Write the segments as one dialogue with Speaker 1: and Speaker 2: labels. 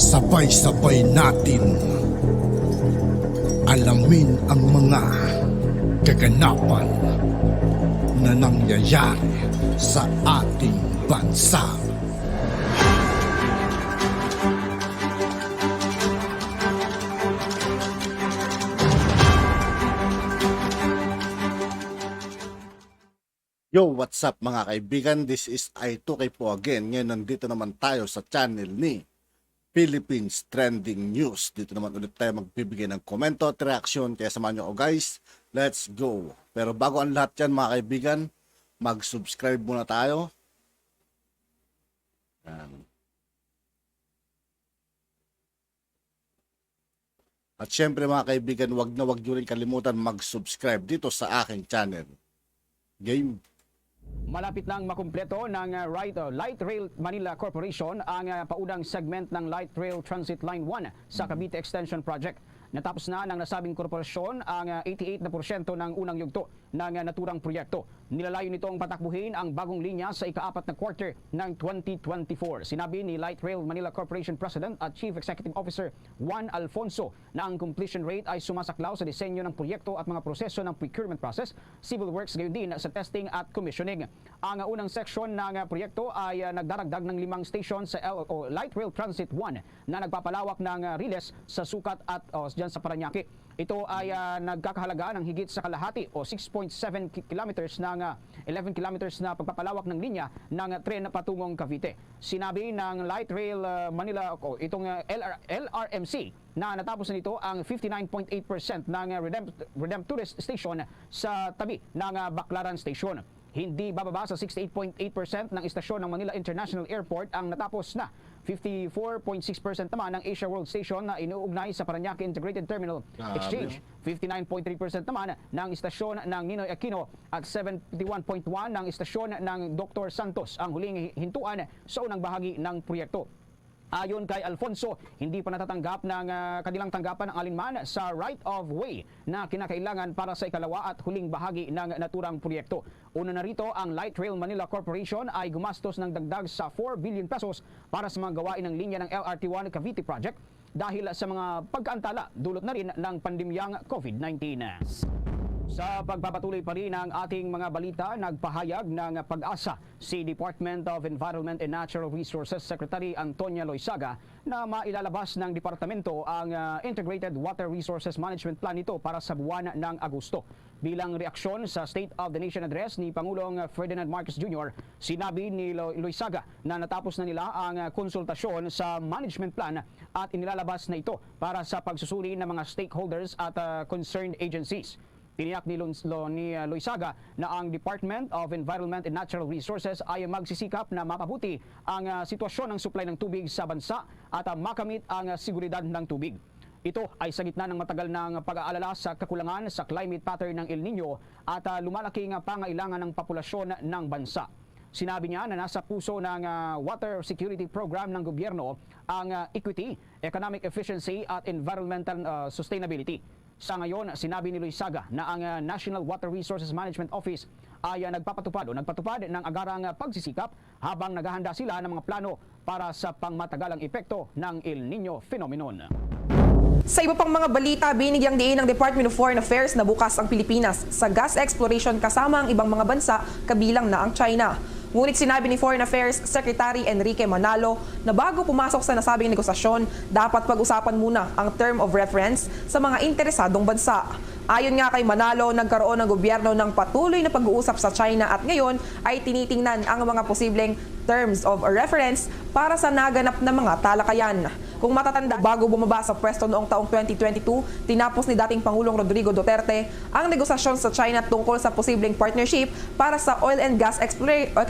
Speaker 1: Sabay-sabay natin alamin ang mga kaganapan na nangyayari sa ating bansa.
Speaker 2: Yo, what's up mga kaibigan? This is I2K po again. Ngayon nandito naman tayo sa channel ni Philippines Trending News. Dito naman ulit tayo magbibigay ng komento at reaksyon. Kaya samahan nyo ako guys. Let's go! Pero bago ang lahat yan mga kaibigan, mag-subscribe muna tayo. At syempre mga kaibigan, wag nyo rin kalimutan mag-subscribe dito sa aking channel. Game!
Speaker 3: Malapit nang makumpleto ng Light Rail Manila Corporation ang paunang segment ng Light Rail Transit Line 1 sa Cavite Extension Project. Natapos na ng nasabing korporasyon ang 88% ng unang yugto ng naturang proyekto. Nilalayo nitong patakbuhin ang bagong linya sa ika-4 na quarter ng 2024. Sinabi ni Light Rail Manila Corporation President at Chief Executive Officer Juan Alfonso na ang completion rate ay sumasaklaw sa disenyo ng proyekto at mga proseso ng procurement process, civil works gayon din sa testing at commissioning. Ang unang seksyon ng proyekto ay nagdaragdag ng 5 station sa Light Rail Transit 1 na nagpapalawak ng riles sa sukat at dyan sa Parañaque. Ito ay nagkakahalaga ng higit sa kalahati o 6.7 kilometers ng 11 kilometers na pagpapalawak ng linya ng tren patungong Cavite. Sinabi ng Light Rail Manila o itong LRMC na natapos na nito ang 59.8% ng Redemptorist Station sa tabi ng Baclaran Station. Hindi bababa sa 68.8% ng istasyon ng Manila International Airport ang natapos na. 54.6% naman ng Asia World Station na inuugnay sa Parañaque Integrated Terminal Exchange. 59.3% naman ng istasyon ng Ninoy Aquino at 71.1% ng istasyon ng Dr. Santos ang huling hintuan sa unang bahagi ng proyekto. Ayon kay Alfonso, hindi pa natatanggap ng kanilang tanggapan ang alinman sa right of way na kinakailangan para sa ikalawa at huling bahagi ng naturang proyekto. Una na rito, ang Light Rail Manila Corporation ay gumastos ng dagdag sa 4 billion pesos para sa mga gawain ng linya ng LRT1 Cavite Project dahil sa mga pagkaantala dulot na rin ng pandemyang COVID-19. Sa pagpapatuloy pa rin ng ating mga balita, nagpahayag ng pag-asa si Department of Environment and Natural Resources Secretary Antonia Loyzaga na mailalabas ng departamento ang Integrated Water Resources Management Plan nito para sa buwan ng Agosto. Bilang reaksyon sa State of the Nation Address ni Pangulong Ferdinand Marcos Jr., sinabi ni Loyzaga na natapos na nila ang konsultasyon sa management plan at inilalabas na ito para sa pagsusuri ng mga stakeholders at concerned agencies. Tiniyak ni Loyzaga na ang Department of Environment and Natural Resources ay magsisikap na mapabuti ang sitwasyon ng supply ng tubig sa bansa at makamit ang seguridad ng tubig. Ito ay sa gitna ng matagal ng pag-aalala sa kakulangan sa climate pattern ng El Nino at lumalaking pangailangan ng populasyon ng bansa. Sinabi niya na nasa puso ng Water Security Program ng gobyerno ang equity, economic efficiency at environmental sustainability. Sa ngayon, sinabi ni Loyzaga na ang National Water Resources Management Office ay nagpatupad ng agarang pagsisikap habang naghahanda sila ng mga plano para sa pangmatagalang epekto ng El Nino phenomenon.
Speaker 4: Sa iba pang mga balita, binigyang diin ng Department of Foreign Affairs na bukas ang Pilipinas sa gas exploration kasama ang ibang mga bansa kabilang na ang China. Ngunit sinabi ni Foreign Affairs Secretary Enrique Manalo na bago pumasok sa nasabing negosasyon, dapat pag-usapan muna ang term of reference sa mga interesadong bansa. Ayon nga kay Manalo, nagkaroon ng gobyerno ng patuloy na pag-uusap sa China at ngayon ay tinitingnan ang mga posibleng terms of reference para sa naganap na mga talakayan. Kung matatanda, bago bumaba sa pwesto noong taong 2022, tinapos ni dating Pangulong Rodrigo Duterte ang negosasyon sa China tungkol sa posibleng partnership para sa oil and gas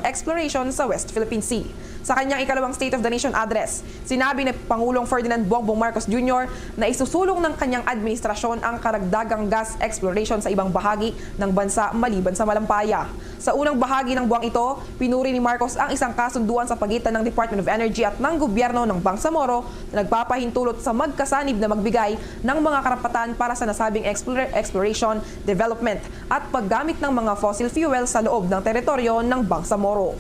Speaker 4: exploration sa West Philippine Sea. Sa kanyang ikalawang State of the Nation address, sinabi ni Pangulong Ferdinand Bongbong Marcos Jr. na isusulong ng kanyang administrasyon ang karagdagang gas exploration sa ibang bahagi ng bansa maliban sa Malampaya. Sa unang bahagi ng buwang ito, pinuri ni Marcos ang isang kasunduan sa pagitan ng Department of Energy at ng gobyerno ng Bangsamoro na nagpapahintulot sa magkasanib na magbigay ng mga karapatan para sa nasabing exploration, development at paggamit ng mga fossil fuel sa loob ng teritoryo ng Bangsamoro.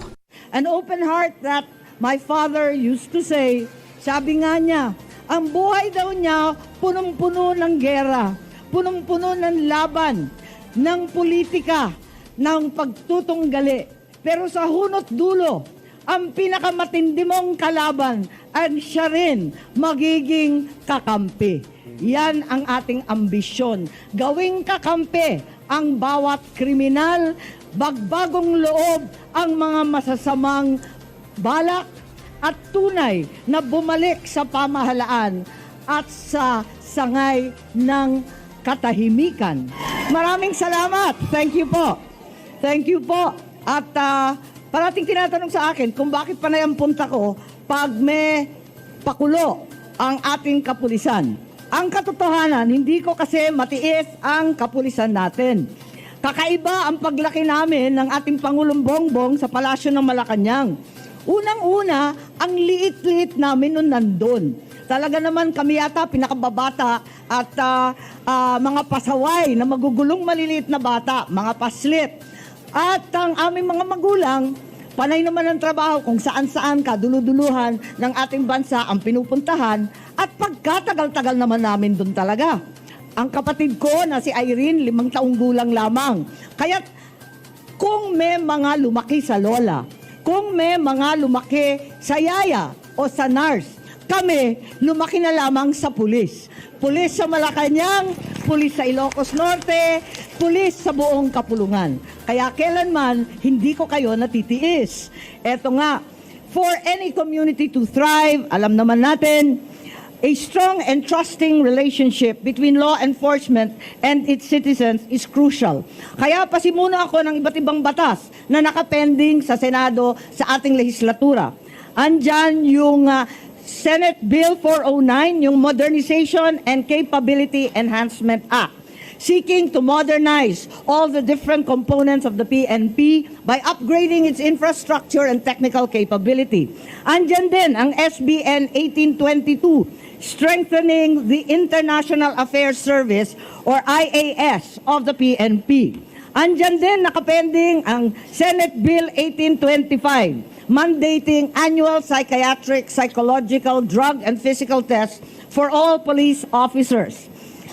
Speaker 5: An open heart that my father used to say Sabi nga niya, ang buhay daw niya punong-puno ng gera, punong-puno ng laban, ng politika, ng pagtutunggali. Pero sa hunot dulo, ang pinakamatindi mong kalaban ay siya rin magiging kakampi. Yan ang ating ambisyon. Gawing kakampi ang bawat kriminal, bagbagong loob ang mga masasamang balak at tunay na bumalik sa pamahalaan at sa sangay ng katahimikan. Maraming salamat. Thank you po. Thank you po. At parating tinatanong sa akin kung bakit panay ang punta ko pag may pakulo ang ating kapulisan. Ang katotohanan, hindi ko kasi matiis ang kapulisan natin. Kakaiba ang paglaki namin ng ating Pangulong Bongbong sa Palasyo ng Malacanang. Unang-una, ang liit-liit namin nung nandun. Talaga naman kami yata pinakababata at mga pasaway na magugulong maliliit na bata, mga paslit. At ang aming mga magulang, panay naman ang trabaho kung saan-saan kaduluduluhan ng ating bansa ang pinupuntahan at pagkatagal-tagal naman namin doon talaga. Ang kapatid ko na si Irene, 5 taong gulang lamang. Kaya kung may mga lumaki sa lola, kung may mga lumaki sa yaya o sa nurse, kami lumaki na lamang sa pulis. Pulis sa Malacanang, pulis sa Ilocos Norte, pulis sa buong kapulungan. Kaya kailanman hindi ko kayo natitiis. Eto nga, for any community to thrive, alam naman natin, a strong and trusting relationship between law enforcement and its citizens is crucial. Kaya pasimuna ako ng iba't ibang batas na nakapending sa Senado sa ating legislatura. Andyan yung Senate Bill 409, yung Modernization and Capability Enhancement Act, seeking to modernize all the different components of the PNP by upgrading its infrastructure and technical capability. Andyan din ang SBN 1822, strengthening the International Affairs Service or IAS of the PNP. Andyan din nakapending ang Senate Bill 1825, mandating annual psychiatric, psychological, drug, and physical tests for all police officers.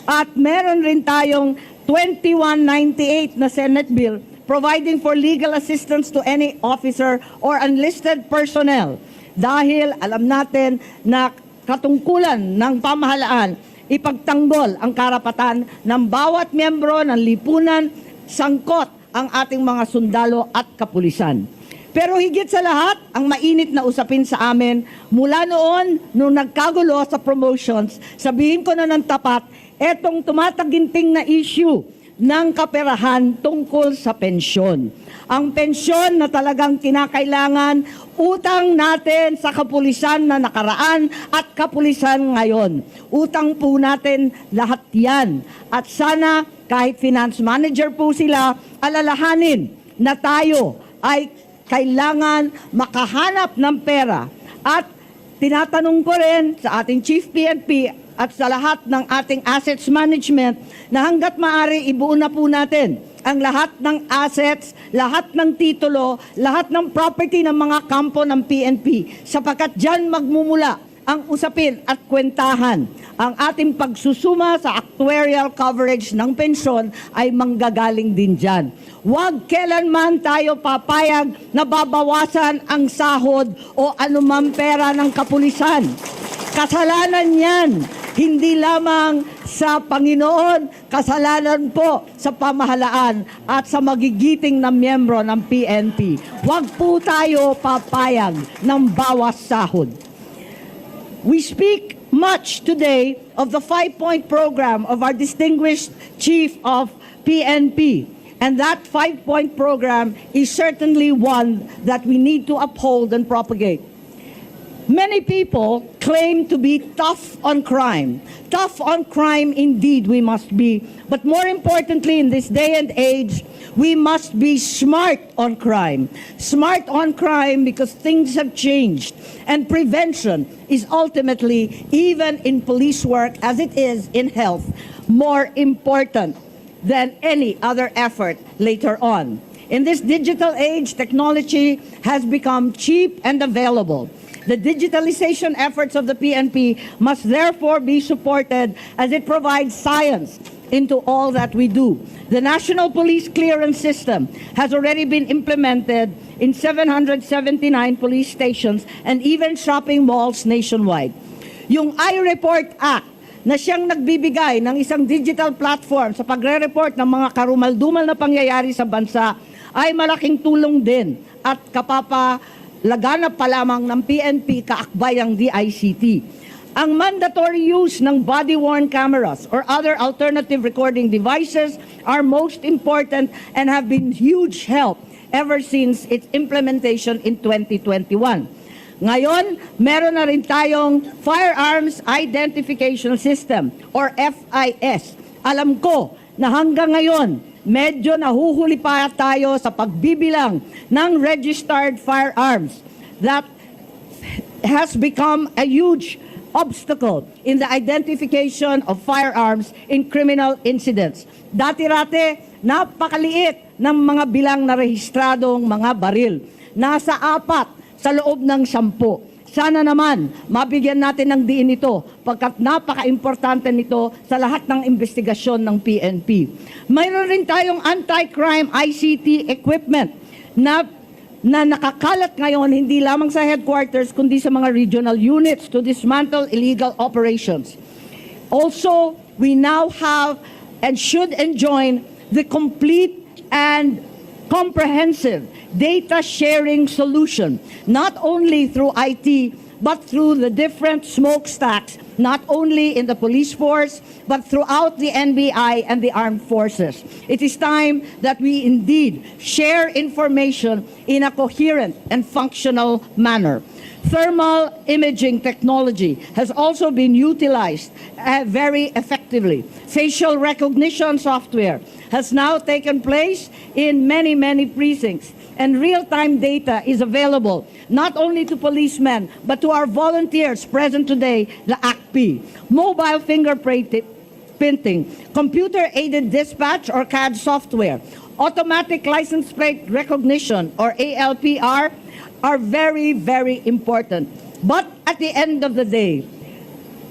Speaker 5: At meron rin tayong 2198 na Senate Bill providing for legal assistance to any officer or enlisted personnel. Dahil alam natin na katungkulan ng pamahalaan, ipagtanggol ang karapatan ng bawat miyembro ng lipunan, sangkot ang ating mga sundalo at kapulisan. Pero higit sa lahat, ang mainit na usapin sa amin, mula noon, nung nagkagulo sa promotions, sabihin ko na ng tapat, etong tumataginting na issue ng kaperahan tungkol sa pensyon. Ang pensyon na talagang kinakailangan, utang natin sa kapulisan na nakaraan at kapulisan ngayon. Utang po natin lahat yan. At sana kahit finance manager po sila, alalahanin na tayo ay kailangan makahanap ng pera. At tinatanong ko rin sa ating Chief PNP at sa lahat ng ating assets management na hanggat maaari ibuo na po natin ang lahat ng assets, lahat ng titulo, lahat ng property ng mga kampo ng PNP sapagkat dyan magmumula ang usapin at kwentahan. Ang ating pagsusuma sa actuarial coverage ng pensyon ay manggagaling din dyan. Huwag kailanman tayo papayag na babawasan ang sahod o anumang pera ng kapulisan. Kasalanan yan. Hindi lamang sa Panginoon, kasalanan po sa pamahalaan at sa magigiting na miyembro ng PNP. Huwag po tayo papayag ng bawas sahod. We speak much today of the 5-point program of our distinguished Chief of PNP. And that 5-point program is certainly one that we need to uphold and propagate. Many people claim to be tough on crime. Tough on crime indeed we must be. But more importantly in this day and age, we must be smart on crime. Smart on crime because things have changed. And prevention is ultimately, even in police work as it is in health, more important than any other effort later on. In this digital age, technology has become cheap and available. The digitalization efforts of the PNP must therefore be supported as it provides science into all that we do. The National Police Clearance System has already been implemented in 779 police stations and even shopping malls nationwide. Yung iReport Act na siyang nagbibigay ng isang digital platform sa pagre-report ng mga karumaldumal na pangyayari sa bansa ay malaking tulong din at kapapalaganap pa lamang ng PNP kaakbayang DICT. Ang mandatory use ng body-worn cameras or other alternative recording devices are most important and have been huge help ever since its implementation in 2021. Ngayon, meron na rin tayong Firearms Identification System or FIS. Alam ko na hanggang ngayon, medyo nahuhuli pa tayo sa pagbibilang ng registered firearms that has become a huge obstacle in the identification of firearms in criminal incidents. Dati-rate, napakaliit ng mga bilang na rehistradong mga baril. Nasa 4 sa loob ng 10. Sana naman mabigyan natin ng diin ito pagkat napaka-importante nito sa lahat ng investigasyon ng PNP. Mayroon rin tayong anti-crime ICT equipment na nakakalat ngayon hindi lamang sa headquarters kundi sa mga regional units to dismantle illegal operations. Also, we now have and should enjoy the complete and comprehensive data sharing solution, not only through IT, but through the different smokestacks, not only in the police force, but throughout the NBI and the armed forces. It is time that we indeed share information in a coherent and functional manner. Thermal imaging technology has also been utilized very effectively. Facial recognition software has now taken place in many, many precincts, and real-time data is available not only to policemen but to our volunteers present today, the ACP. Mobile fingerprinting, computer-aided dispatch or CAD software, automatic license plate recognition or ALPR are very, very important. But at the end of the day,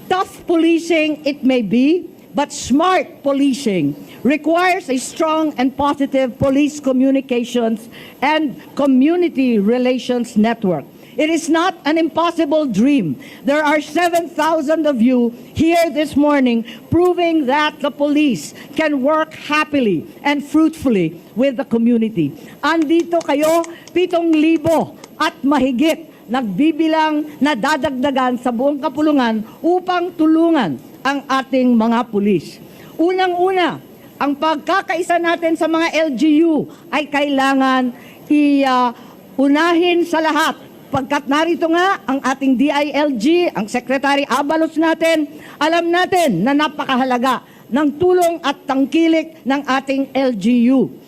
Speaker 5: tough policing it may be, but smart policing requires a strong and positive police communications and community relations network. It is not an impossible dream. There are 7,000 of you here this morning proving that the police can work happily and fruitfully with the community. Andito kayo, 7,000 at mahigit nagbibilang na dadagdagan sa buong kapulungan upang tulungan ang ating mga pulis. Unang-una, ang pagkakaisa natin sa mga LGU ay kailangan unahin sa lahat. Pagkat narito nga ang ating DILG, ang Secretary Abalos natin, alam natin na napakahalaga ng tulong at tangkilik ng ating LGU.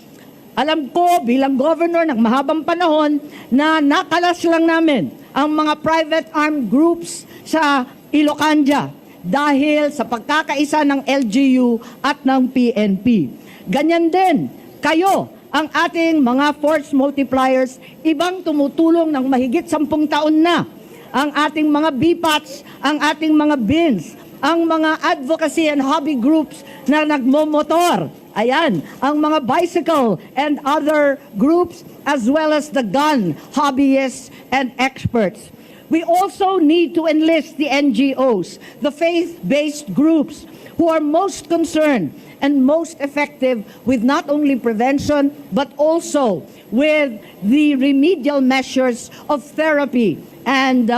Speaker 5: Alam ko bilang governor ng mahabang panahon na nakalas lang namin ang mga private armed groups sa Ilocania dahil sa pagkakaisa ng LGU at ng PNP. Ganyan din, kayo, ang ating mga force multipliers, ibang tumutulong ng mahigit 10 taon na. Ang ating mga BPATs, ang ating mga BINs, ang mga advocacy and hobby groups na nagmomotor. Ayan, ang mga bicycle and other groups as well as the gun hobbyists and experts. We also need to enlist the NGOs, the faith-based groups who are most concerned and most effective with not only prevention but also with the remedial measures of therapy and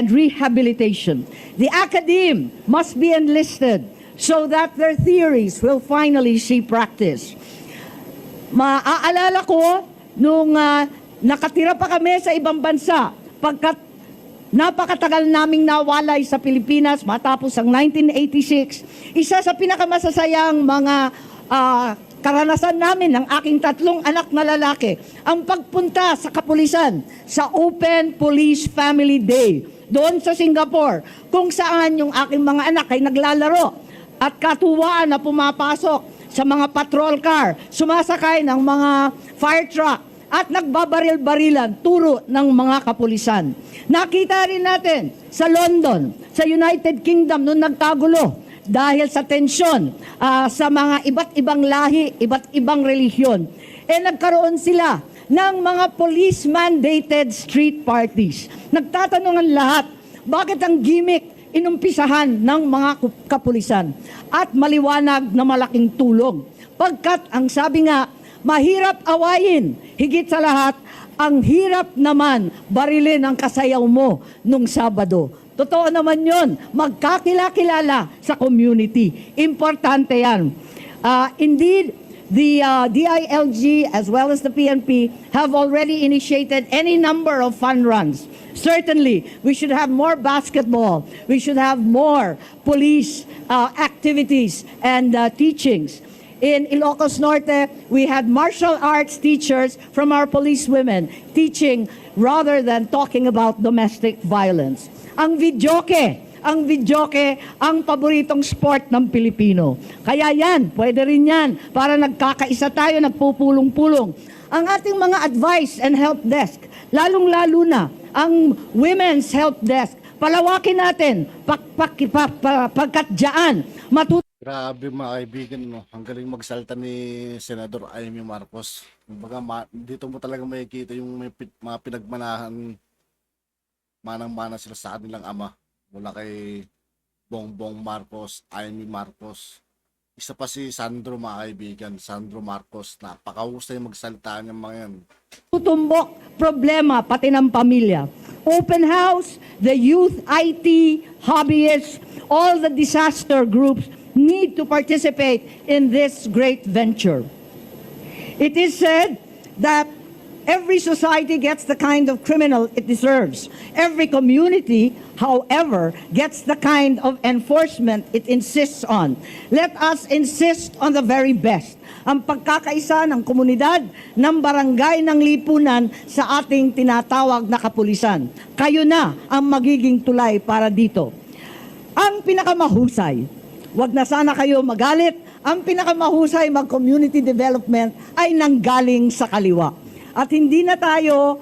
Speaker 5: rehabilitation. The academe must be enlisted so that their theories will finally see practice. Maaalala ko nung nakatira pa kami sa ibang bansa pagkat napakatagal naming nawalay sa Pilipinas matapos ang 1986. Isa sa pinakamasasayang mga karanasan namin ng aking 3 anak na lalaki, ang pagpunta sa kapulisan sa Open Police Family Day doon sa Singapore, kung saan yung aking mga anak ay naglalaro at katuwaan na pumapasok sa mga patrol car, sumasakay ng mga fire truck, at nagbabaril-barilan turo ng mga kapulisan. Nakita rin natin sa London, sa United Kingdom noong nagkagulo dahil sa tensyon sa mga iba't ibang lahi, iba't ibang relihiyon. Nagkaroon sila ng mga police-mandated street parties. Nagtatanungan lahat, bakit ang gimmick inumpisahan ng mga kapulisan? At maliwanag na malaking tulong. Pagkat ang sabi nga, mahirap awayin, higit sa lahat, ang hirap naman barilin ang kasayaw mo nung Sabado. Totoo naman yon, magkakilala sa community. Importante yan. Indeed, the DILG as well as the PNP have already initiated any number of fun runs. Certainly, we should have more basketball. We should have more police activities and teachings. In Ilocos Norte, we had martial arts teachers from our policewomen teaching rather than talking about domestic violence. Ang videoke ang paboritong sport ng Pilipino. Kaya yan, pwede rin yan, para nagkakaisa tayo, nagpupulong-pulong. Ang ating mga advice and help desk, lalong-lalo na ang women's help desk, palawakin natin, pagkat dyan,
Speaker 2: Grabe mga kaibigan, no? Ang galing magsalta ni Senador Amy Marcos. Kumbaga, dito mo talaga makikita yung may mga pinagmanahan, manang-mana sila sa kanilang ama. Mula kay Bongbong Marcos, Amy Marcos. Isa pa si Sandro mga kaibigan, Sandro Marcos. Napakahusay magsalta niya mga yan.
Speaker 5: tutumbok problema pati ng pamilya. Open house, the youth, IT, hobbyists, all the disaster groups need to participate in this great venture. It is said that every society gets the kind of criminal it deserves. Every community, however, gets the kind of enforcement it insists on. Let us insist on the very best. Ang pagkakaisa ng komunidad, ng barangay, ng lipunan sa ating tinatawag na kapulisan. Kayo na ang magiging tulay para dito. Ang pinakamahusay, wag na sana kayo magalit, ang pinakamahusay mag-community development ay nanggaling sa kaliwa. At hindi na tayo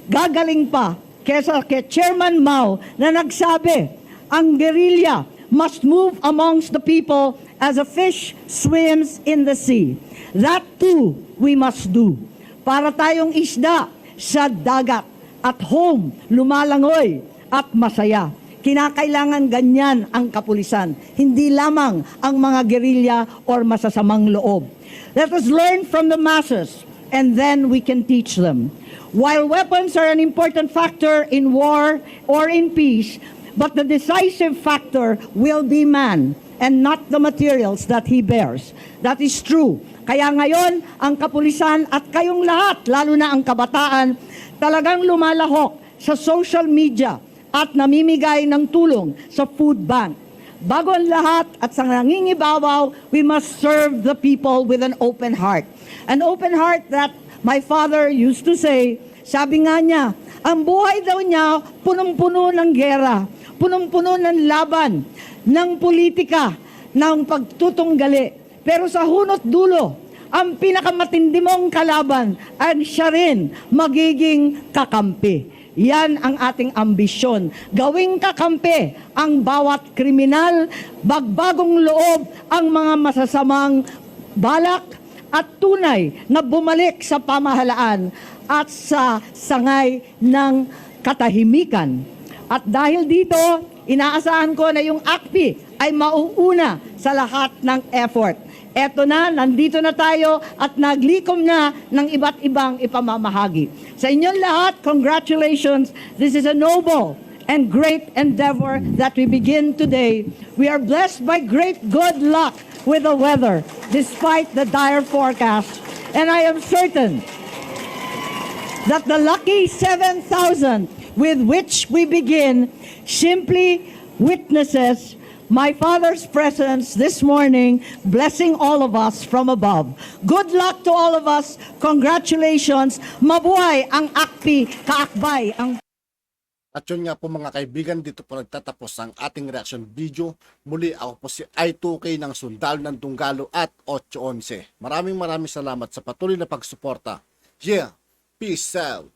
Speaker 5: gagaling pa kesa kay Chairman Mao na nagsabi, ang guerrilla must move amongst the people as a fish swims in the sea. That too we must do. Para tayong isda sa dagat at home, lumalangoy at masaya. Kinakailangan ganyan ang kapulisan, hindi lamang ang mga guerrilla or masasamang loob. Let us learn from the masses and then we can teach them. While weapons are an important factor in war or in peace, but the decisive factor will be man and not the materials that he bears. That is true. Kaya ngayon, ang kapulisan at kayong lahat, lalo na ang kabataan, talagang lumalahok sa social media at namimigay ng tulong sa food bank. Bago ang lahat at sa nangingibabaw, we must serve the people with an open heart. An open heart that my father used to say, sabi nga niya, ang buhay daw niya punong-puno ng gera, punong-puno ng laban, ng politika, ng pagtutunggali. Pero sa hunot dulo, ang pinakamatindi mong kalaban ay siya rin magiging kakampi. Yan ang ating ambisyon. Gawing kakampi ang bawat kriminal, bagbagong loob ang mga masasamang balak at tunay na bumalik sa pamahalaan at sa sangay ng katahimikan. At dahil dito, inaasahan ko na yung ACPI ay mauuna sa lahat ng effort. Eto na, nandito na tayo at naglikom na ng iba't ibang ipamamahagi. Sa inyong lahat, congratulations. This is a noble and great endeavor that we begin today. We are blessed by great good luck with the weather, despite the dire forecast. And I am certain that the lucky 7,000 with which we begin simply witnesses my Father's presence this morning, blessing all of us from above. Good luck to all of us. Congratulations. Mabuhay ang ACPI, kaakbay ang
Speaker 2: At yun nga po mga kaibigan, dito po nagtatapos ang ating reaction video. Muli ako po si I2K ng Sundalo ng Tunggalo at 811. Maraming salamat sa patuloy na pagsuporta. Yeah, peace out!